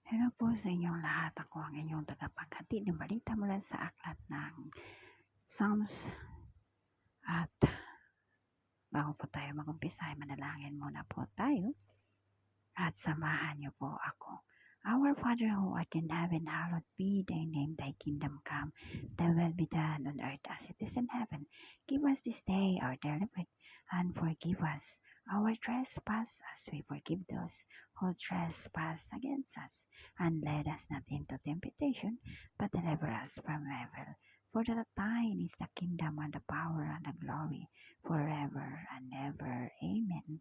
Hello po sa inyong lahat. Ako ang inyong tagapaghatid ng balita mula sa aklat ng Psalms. At bago po tayo mag-umpisa ay manalangin muna po tayo. At samahan niyo po ako. Our Father who art in heaven, hallowed be thy name, thy kingdom come, thy will be done on earth as it is in heaven. Give us this day our daily bread, and forgive us our trespass as we forgive those who trespass against us. And lead us not into temptation, but deliver us from evil. For that thine is the kingdom and the power and the glory forever and ever. Amen.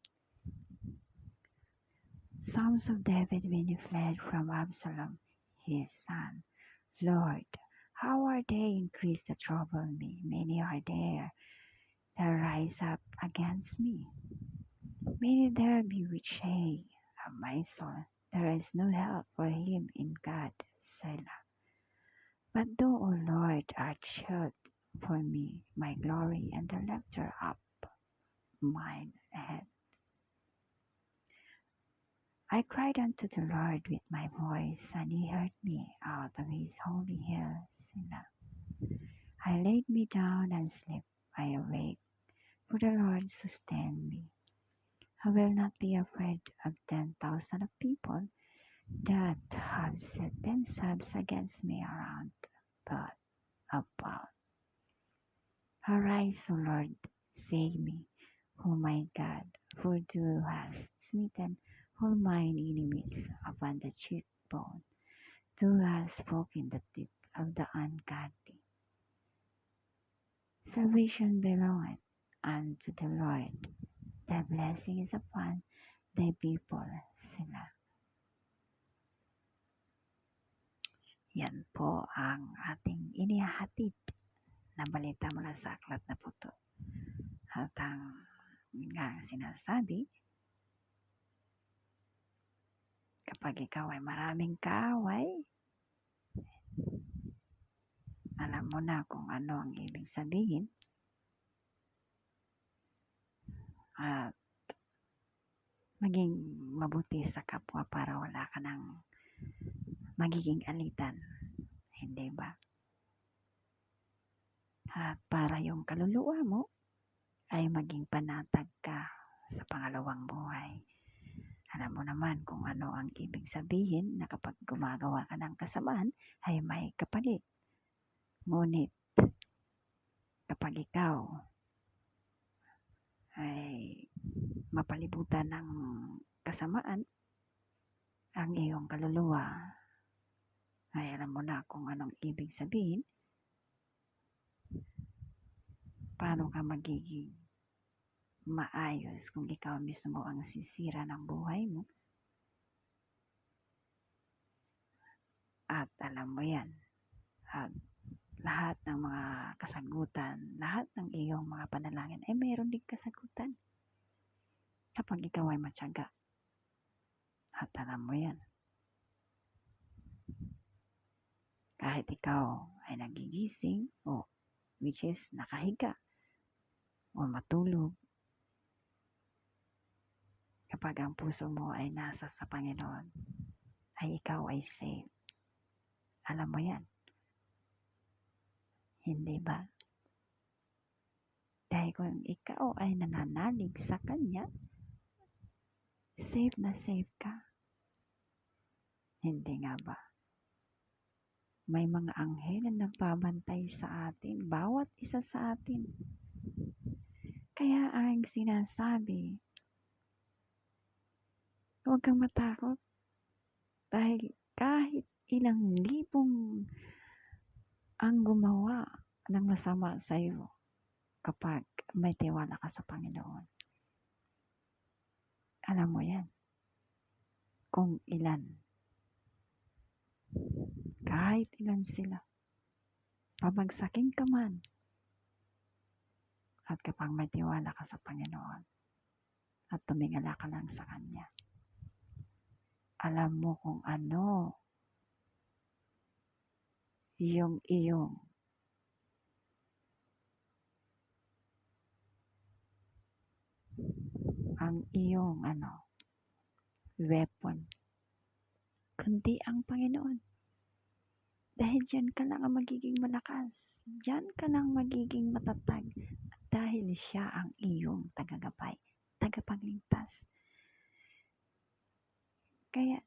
Psalms of David when he fled from Absalom, his son. Lord, how are they increased that trouble me? Many are there that rise up against me. Many there be which say of my soul, there is no help for him in God, Selah. But thou, O Lord, art shield for me, my glory, and the lifter up mine head. I cried unto the Lord with my voice, and he heard me out of his holy hill, Selah. I laid me down and slept. I awake, for the Lord sustained me. I will not be afraid of 10,000 of people that have set themselves against me around but about. Arise, O Lord, save me, O my God, for thou hast smitten all mine enemies upon the cheekbone. Thou hast broken the teeth of the ungodly. Salvation belongeth unto the Lord. Thy blessing is upon thy people, Selah. Yan po ang ating inihahatid na balita mula sa aklat na puto. At ang nga sinasabi, kapag ikaw ay maraming kaaway, alam mo na kung ano ang ibig sabihin. At maging mabuti sa kapwa para wala ka ng magiging alitan. Hindi ba? At para yung kaluluwa mo ay maging panatag ka sa pangalawang buhay. Alam mo naman kung ano ang ibig sabihin na kapag gumagawa ka ng kasamaan ay may kapalit. Ngunit kapag ikaw ay mapalibutan ng kasamaan, ang iyong kaluluwa ay alam mo na kung anong ibig sabihin, paano ka magiging maayos kung ikaw mismo ang sisira ng buhay mo. At alam mo yan. At lahat ng mga kasagutan, lahat ng iyong mga panalangin ay mayroon din kasagutan. Kapag ikaw ay matyaga. At alam mo yan. Kahit ikaw ay nagigising o which is nakahiga o matulog, kapag ang puso mo ay nasa sa Panginoon, ay ikaw ay safe. Alam mo yan. Hindi ba? Dahil kung ikaw ay nananalig sa Kanya, safe na safe ka. Hindi nga ba? May mga anghel na nagbabantay sa atin, bawat isa sa atin. Kaya ang sinasabi, huwag kang matakot. Dahil kahit ilang libong ang gumawa ng masama sa iyo kapag may tiwala ka sa Panginoon. Alam mo yan. Kung ilan. Kahit ilan sila. Pabagsakin ka man. At kapag may tiwala ka sa Panginoon at tumingala ka lang sa Kanya, alam mo kung ano yung iyong weapon kundi ang Panginoon. Dahil diyan ka lang ang magiging malakas. Diyan ka lang magiging matatag. Dahil siya ang iyong tagagabay, tagapagligtas. Kaya,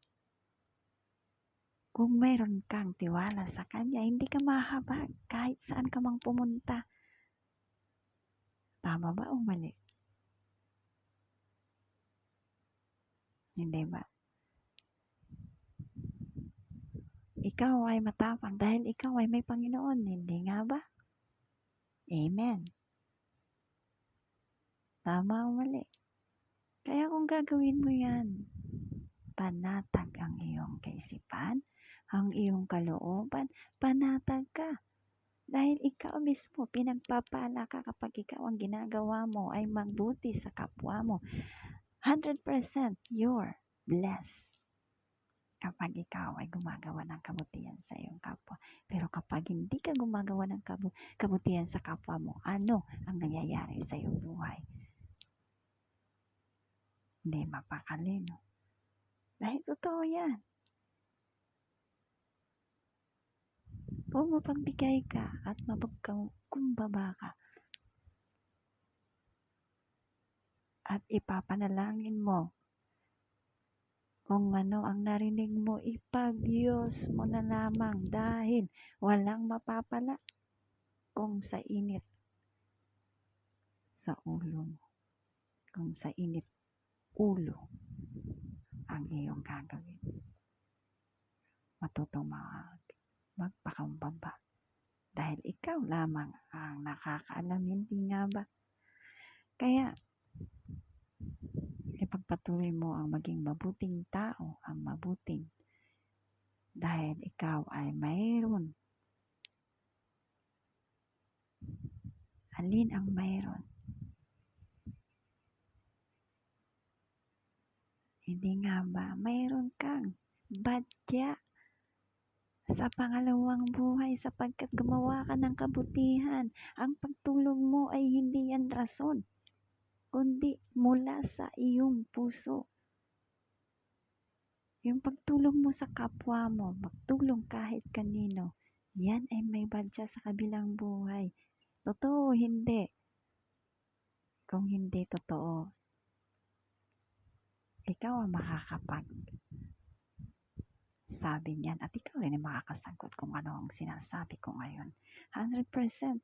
kung mayroon kang tiwala sa Kanya, hindi ka mahabag kahit saan ka mang pumunta. Tama ba o mali? Hindi ba? Ikaw ay matapang dahil ikaw ay may Panginoon, hindi nga ba? Amen. Tama o mali? Kaya kung gagawin mo yan, panatag ang iyong kaisipan, ang iyong kalooban, panatag ka. Dahil ikaw mismo, pinagpapala ka kapag ikaw ang ginagawa mo ay magbuti sa kapwa mo. 100% you're blessed kapag ikaw ay gumagawa ng kabutihan sa iyong kapwa. Pero kapag hindi ka gumagawa ng kabutihan sa kapwa mo, ano ang nangyayari sa iyong buhay? Hindi mapakali, no? Dahil totoo yan. Kung mapagbigay ka at mapagkumbaba ka at ipapanalangin mo kung ano ang narinig mo, ipag-Diyos mo na lamang dahil walang mapapala kung sa init sa ulo mo. Kung sa init ulo ang iyong gagawin. Matutong magpakumbaba. Dahil ikaw lamang ang nakakaalam, hindi nga ba? Kaya, ipagpatuloy mo ang maging mabuting tao, ang mabuting. Dahil ikaw ay mayroon. Alin ang mayroon? Hindi nga ba? Mayroon kang badya sa pangalawang buhay sapagkat gumawa ka ng kabutihan. Ang pagtulong mo ay hindi yan rason, kundi mula sa iyong puso. Yung pagtulong mo sa kapwa mo, magtulong kahit kanino, yan ay may badya sa kabilang buhay. Totoo, hindi. Kung hindi totoo, ikaw ang sabi niyan at ikaw rin ang makakasagot kung ano ang sinasabi ko ngayon. 100%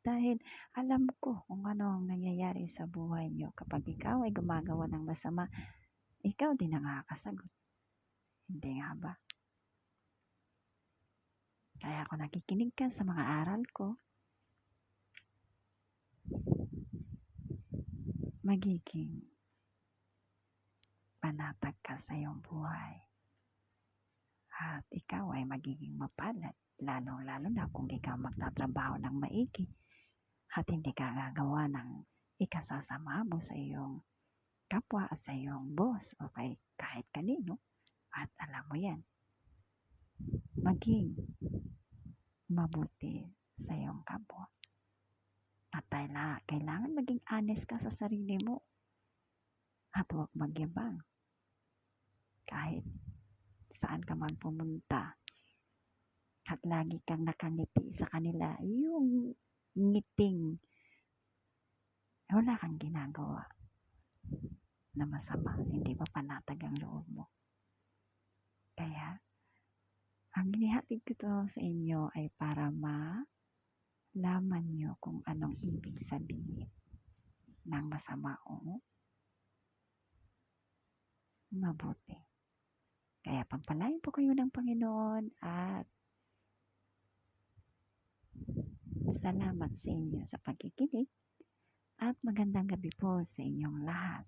dahil alam ko kung ano ang nangyayari sa buhay niyo. Kapag ikaw ay gumagawa ng masama, ikaw din ang makakasagot. Hindi nga ba? Kaya kung nakikinig ka sa mga aral ko, magiging panatag ka sa iyong buhay. At ikaw ay magiging mapalad, lalong-lalo na kung ikaw magtatrabaho ng maigi at hindi ka gagawa ng ikasasama mo sa iyong kapwa at sa iyong boss o kahit kanino. At alam mo yan, maging mabuti sa iyong kapwa. At kailangan maging honest ka sa sarili mo at huwag magyabang. Kahit saan ka man pumunta at lagi kang nakangiti sa kanila, yung ngiting wala kang ginagawa na masama, hindi pa panatag ang loob mo. Kaya ang inihatid ko to sa inyo ay para malaman nyo kung anong ibig sabihin ng masama o mabuti. Kaya pagpalain po kayo ng Panginoon at salamat sa inyo sa pagkikinig at magandang gabi po sa inyong lahat.